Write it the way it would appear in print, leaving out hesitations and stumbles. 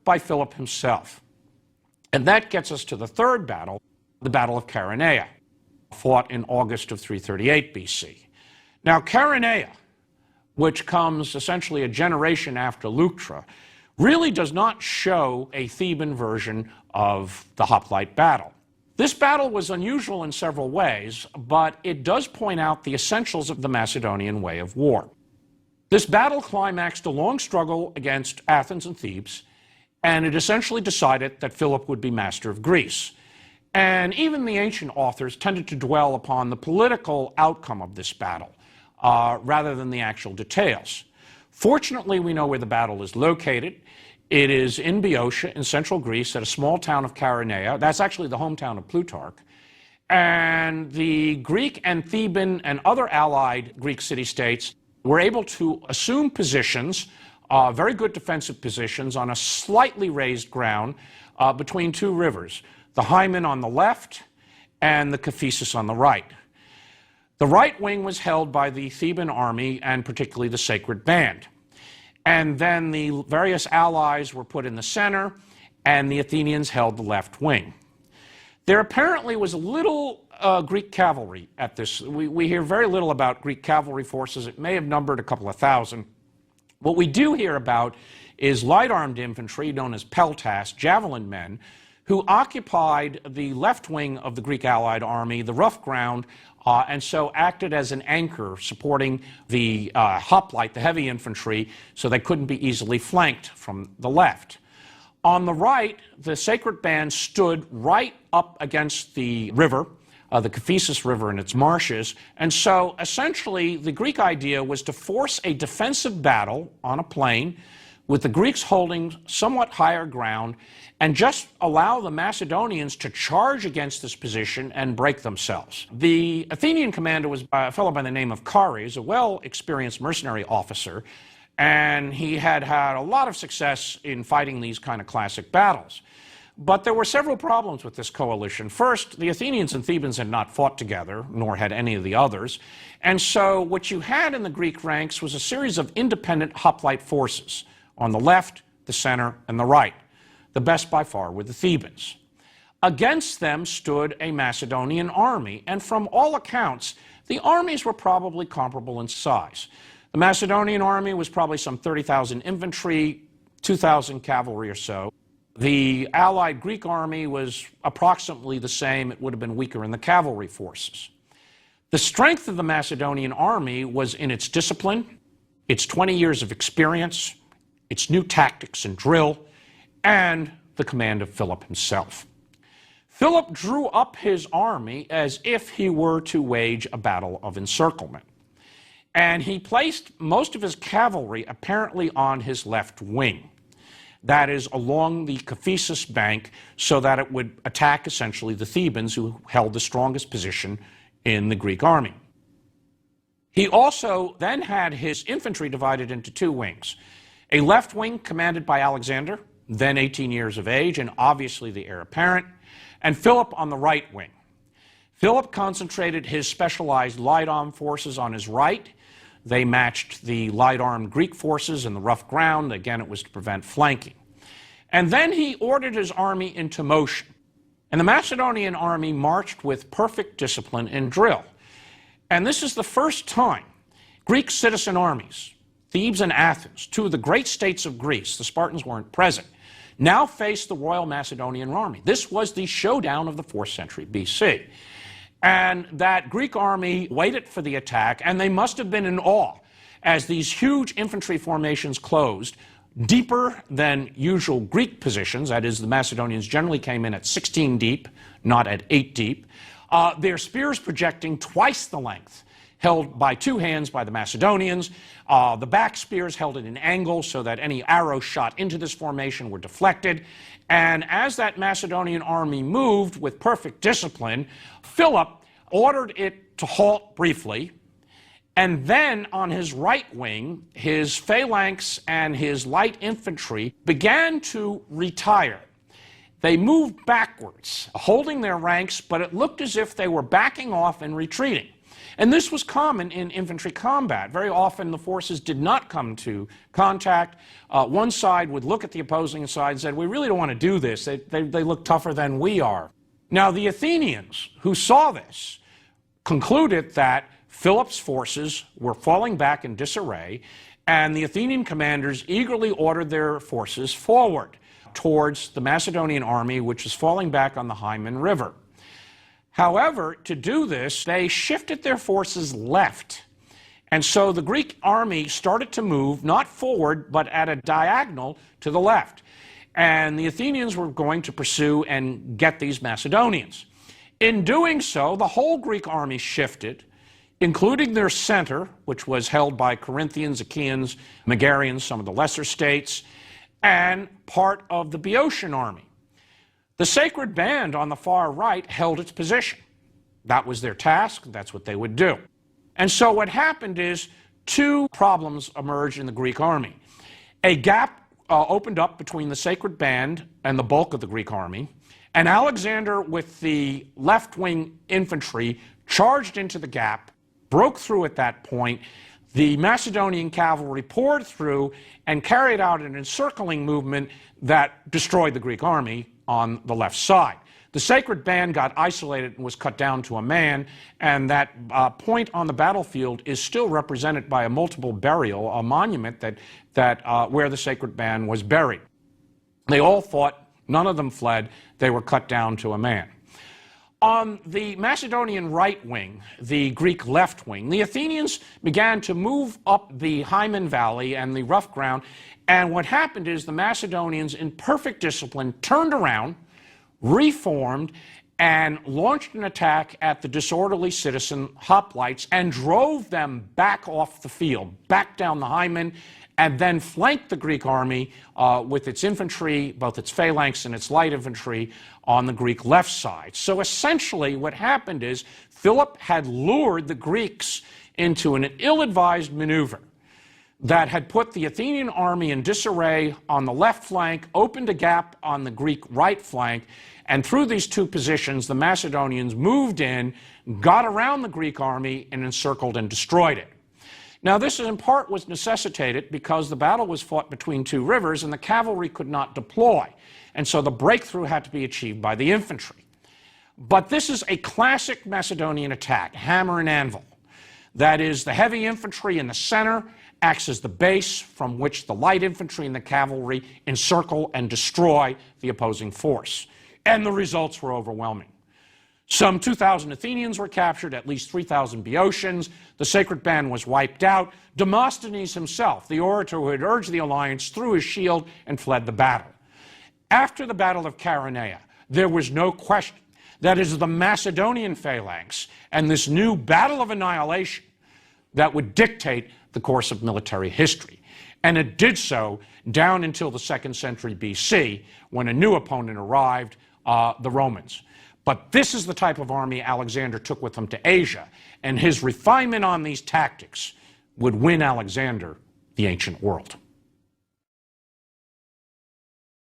by Philip himself. And that gets us to the third battle, the Battle of Chaeronea, fought in August of 338 BC. Now, Chaeronea, which comes essentially a generation after Leuctra, really does not show a Theban version of the hoplite battle. This battle was unusual in several ways, but it does point out the essentials of the Macedonian way of war. This battle climaxed a long struggle against Athens and Thebes, and it essentially decided that Philip would be master of Greece. And even the ancient authors tended to dwell upon the political outcome of this battle, rather than the actual details. Fortunately, we know where the battle is located. It is in Boeotia, in central Greece, at a small town of Chaeronea. That's actually the hometown of Plutarch. And the Greek and Theban and other allied Greek city-states were able to assume positions, very good defensive positions, on a slightly raised ground between two rivers, the Hymen on the left and the Cephissus on the right. The right wing was held by the Theban army and particularly the Sacred Band. And then the various allies were put in the center, and the Athenians held the left wing. There apparently was a little Greek cavalry at this. We hear very little about Greek cavalry forces. It may have numbered a couple of thousand. What we do hear about is light-armed infantry known as peltas, javelin men, who occupied the left wing of the Greek allied army, the rough ground, and so acted as an anchor supporting the hoplite, the heavy infantry, so they couldn't be easily flanked from the left. On the right, the Sacred Band stood right up against the river, the Cephissus River and its marshes, and so essentially the Greek idea was to force a defensive battle on a plain with the Greeks holding somewhat higher ground and just allow the Macedonians to charge against this position and break themselves. The Athenian commander was a fellow by the name of Chares, a well-experienced mercenary officer, and he had had a lot of success in fighting these kind of classic battles. But there were several problems with this coalition. First, the Athenians and Thebans had not fought together, nor had any of the others, and so what you had in the Greek ranks was a series of independent hoplite forces on the left, the center, and the right. The best by far were the Thebans. Against them stood a Macedonian army, and from all accounts, the armies were probably comparable in size. The Macedonian army was probably some 30,000 infantry, 2,000 cavalry or so. The allied Greek army was approximately the same. It would have been weaker in the cavalry forces. The strength of the Macedonian army was in its discipline, its 20 years of experience, its new tactics and drill, and the command of Philip himself. Philip drew up his army as if he were to wage a battle of encirclement. And he placed most of his cavalry apparently on his left wing. That is, along the Cephissus bank, so that it would attack essentially the Thebans, who held the strongest position in the Greek army. He also then had his infantry divided into two wings. A left wing commanded by Alexander, then 18 years of age and obviously the heir apparent, and Philip on the right wing. Philip concentrated his specialized light-armed forces on his right. They matched the light-armed Greek forces in the rough ground. Again, it was to prevent flanking. And then he ordered his army into motion. And the Macedonian army marched with perfect discipline and drill. And this is the first time Greek citizen armies, Thebes and Athens, two of the great states of Greece, the Spartans weren't present, now faced the Royal Macedonian army. This was the showdown of the 4th century BC. And that Greek army waited for the attack, and they must have been in awe as these huge infantry formations closed, deeper than usual Greek positions. That is, the Macedonians generally came in at 16 deep, not at 8 deep. Their spears projecting twice the length, held by two hands by the Macedonians. The back spears held at an angle so that any arrows shot into this formation were deflected. And as that Macedonian army moved with perfect discipline, Philip ordered it to halt briefly. And then on his right wing, his phalanx and his light infantry began to retire. They moved backwards, holding their ranks, but it looked as if they were backing off and retreating. And this was common in infantry combat. Very often the forces did not come to contact. One side would look at the opposing side and say, we really don't want to do this. They look tougher than we are. Now, the Athenians, who saw this, concluded that Philip's forces were falling back in disarray, and the Athenian commanders eagerly ordered their forces forward towards the Macedonian army, which was falling back on the Hymen River. However, to do this, they shifted their forces left. And so the Greek army started to move, not forward, but at a diagonal to the left. And the Athenians were going to pursue and get these Macedonians. In doing so, the whole Greek army shifted, including their center, which was held by Corinthians, Achaeans, Megarians, some of the lesser states, and part of the Boeotian army. The sacred band on the far right held its position. That was their task. That's what they would do. And so what happened is two problems emerged in the Greek army. A gap opened up between the sacred band and the bulk of the Greek army, and Alexander, with the left-wing infantry, charged into the gap, broke through at that point. The Macedonian cavalry poured through and carried out an encircling movement that destroyed the Greek army on the left side. The sacred band got isolated and was cut down to a man, and that point on the battlefield is still represented by a multiple burial, a monument where the sacred band was buried. They all fought, none of them fled, they were cut down to a man. On the Macedonian right wing, the Greek left wing, the Athenians began to move up the Hymen Valley and the rough ground, and what happened is the Macedonians, in perfect discipline, turned around, reformed, and launched an attack at the disorderly citizen hoplites and drove them back off the field, back down the Hymen, and then flanked the Greek army with its infantry, both its phalanx and its light infantry, on the Greek left side. So essentially what happened is Philip had lured the Greeks into an ill-advised maneuver that had put the Athenian army in disarray on the left flank, opened a gap on the Greek right flank, and through these two positions, the Macedonians moved in, got around the Greek army, and encircled and destroyed it. Now, this in part was necessitated because the battle was fought between two rivers and the cavalry could not deploy. And so the breakthrough had to be achieved by the infantry. But this is a classic Macedonian attack, hammer and anvil. That is, the heavy infantry in the center acts as the base from which the light infantry and the cavalry encircle and destroy the opposing force. And the results were overwhelming. Some 2,000 Athenians were captured, at least 3,000 Boeotians. The sacred band was wiped out. Demosthenes himself, the orator who had urged the alliance, threw his shield and fled the battle. After the Battle of Chaeronea, there was no question that it is the Macedonian phalanx and this new battle of annihilation that would dictate the course of military history. And it did so down until the 2nd century BC, when a new opponent arrived, the Romans. But this is the type of army Alexander took with him to Asia, and his refinement on these tactics would win Alexander the ancient world.